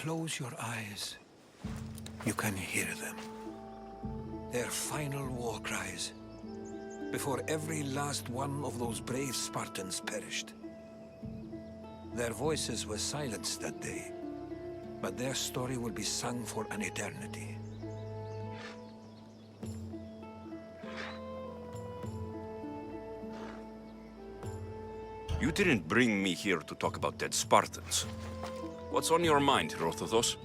close your eyes, you can hear them. Their final war cries, before every last one of those brave Spartans perished. Their voices were silenced that day, but their story will be sung for an eternity. You didn't bring me here to talk about dead Spartans. What's on your mind, Herodotus?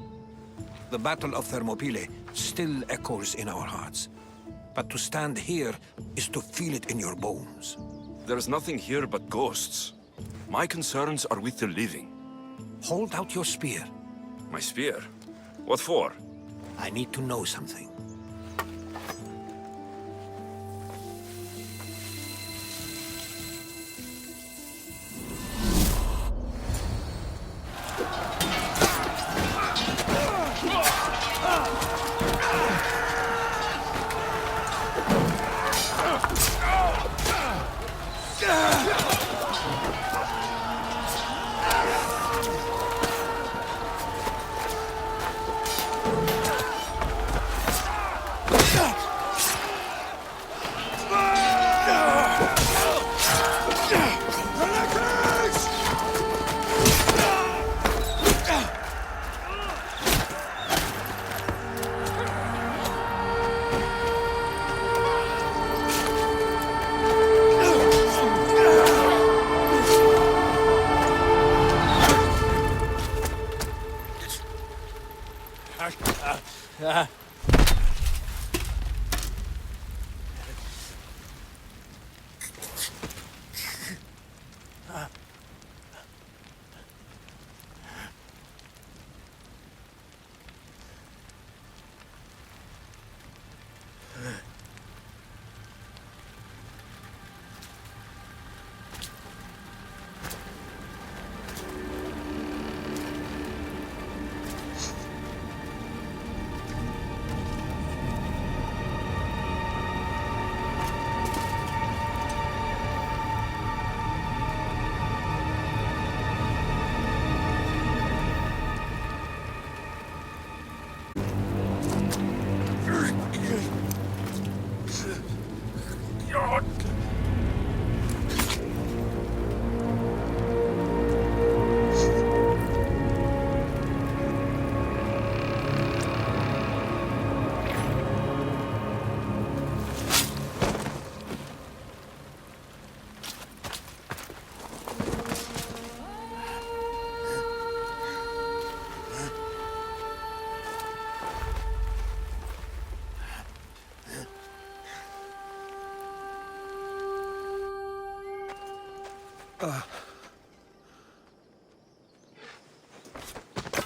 The Battle of Thermopylae still echoes in our hearts. But to stand here is to feel it in your bones. There's nothing here but ghosts. My concerns are with the living. Hold out your spear. My spear? What for? I need to know something.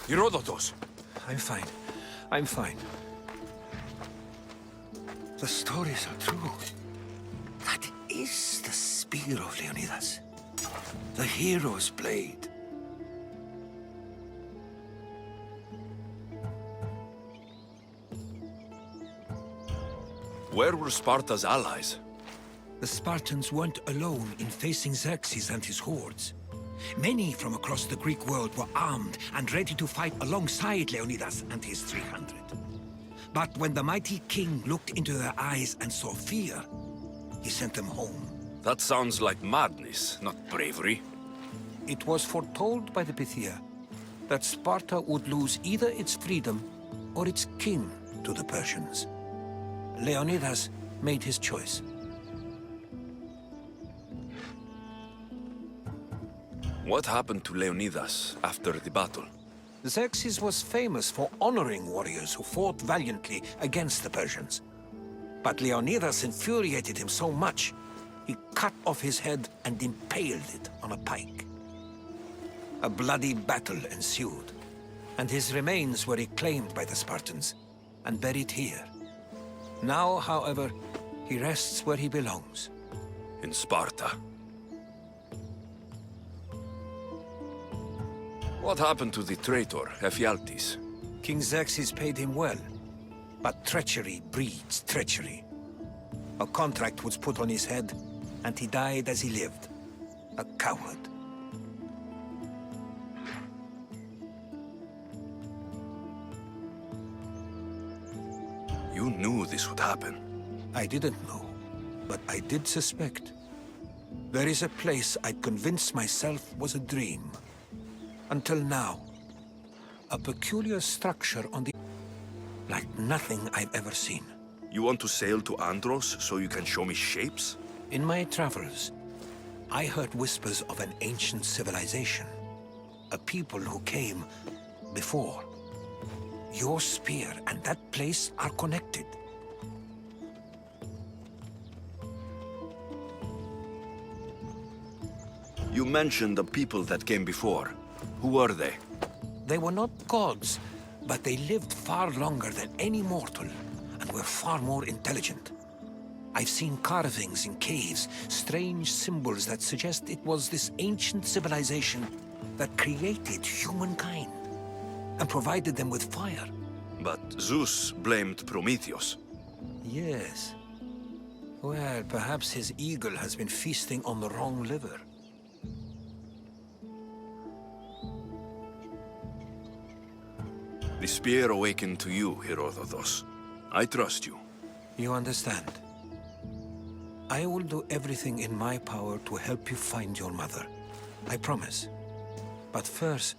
Herodotus! I'm fine. I'm fine. The stories are true. That is the spear of Leonidas. The hero's blade. Where were Sparta's allies? The Spartans weren't alone in facing Xerxes and his hordes. Many from across the Greek world were armed and ready to fight alongside Leonidas and his 300. But when the mighty king looked into their eyes and saw fear, he sent them home. That sounds like madness, not bravery. It was foretold by the Pythia that Sparta would lose either its freedom or its king to the Persians. Leonidas made his choice. What happened to Leonidas after the battle? Xerxes was famous for honoring warriors who fought valiantly against the Persians. But Leonidas infuriated him so much, he cut off his head and impaled it on a pike. A bloody battle ensued, and his remains were reclaimed by the Spartans and buried here. Now, however, he rests where he belongs. In Sparta. What happened to the traitor, Ephialtes? King Xerxes paid him well, but treachery breeds treachery. A contract was put on his head, and he died as he lived. A coward. You knew this would happen. I didn't know, but I did suspect. There is a place I'd convinced myself was a dream. Until now. A peculiar structure on the... like nothing I've ever seen. You want to sail to Andros so you can show me shapes? In my travels, I heard whispers of an ancient civilization. A people who came before. Your spear and that place are connected. You mentioned the people that came before. Who were they? They were not gods, but they lived far longer than any mortal, and were far more intelligent. I've seen carvings in caves, strange symbols that suggest it was this ancient civilization that created humankind, and provided them with fire. But Zeus blamed Prometheus. Yes. Well, perhaps his eagle has been feasting on the wrong liver. The spear awakened to you, Herodotus. I trust you. You understand. I will do everything in my power to help you find your mother. I promise. But first,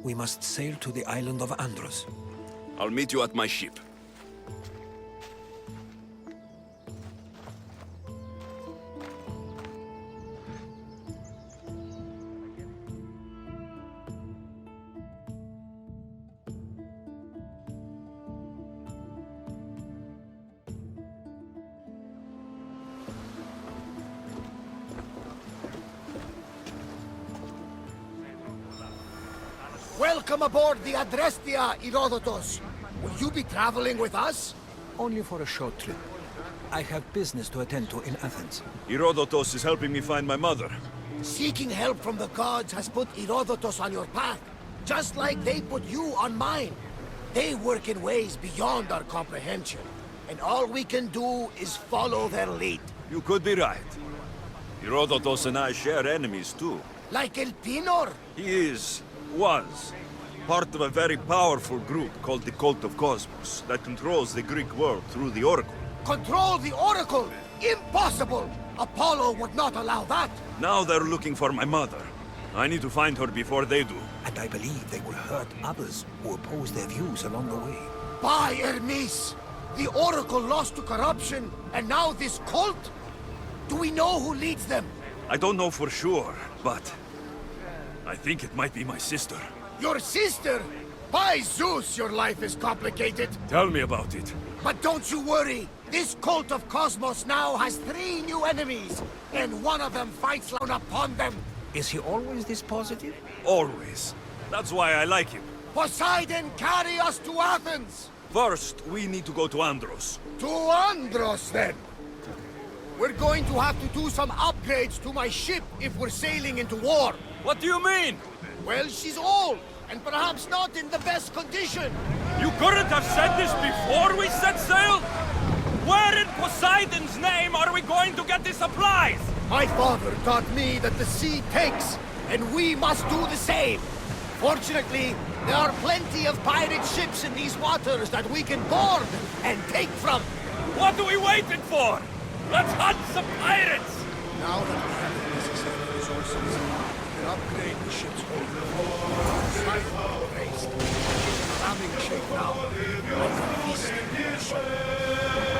we must sail to the island of Andros. I'll meet you at my ship. Welcome aboard the Adrestia, Herodotus. Will you be traveling with us? Only for a short trip. I have business to attend to in Athens. Herodotus is helping me find my mother. Seeking help from the gods has put Herodotus on your path, just like they put you on mine. They work in ways beyond our comprehension, and all we can do is follow their lead. You could be right. Herodotus and I share enemies too. Like Elpinor? He was, part of a very powerful group called the Cult of Cosmos that controls the Greek world through the Oracle. Control the Oracle? Impossible! Apollo would not allow that! Now they're looking for my mother. I need to find her before they do. And I believe they will hurt others who oppose their views along the way. By Hermes! The Oracle lost to corruption, and now this cult? Do we know who leads them? I don't know for sure, but I think it might be my sister. Your sister? By Zeus, your life is complicated. Tell me about it. But don't you worry. This cult of Cosmos now has 3 new enemies, and one of them fights down upon them. Is he always this positive? Always. That's why I like him. Poseidon, carry us to Athens! First, we need to go to Andros. To Andros, then! We're going to have to do some upgrades to my ship if we're sailing into war. What do you mean? Well, she's old, and perhaps not in the best condition. You couldn't have said this before we set sail? Where in Poseidon's name are we going to get the supplies? My father taught me that the sea takes, and we must do the same. Fortunately, there are plenty of pirate ships in these waters that we can board and take from. What are we waiting for? Let's hunt some pirates! Now that we have the necessary resources, we can upgrade the ship's hold. Slightly raised. It's in ramming shape now. Like a feast in the ocean.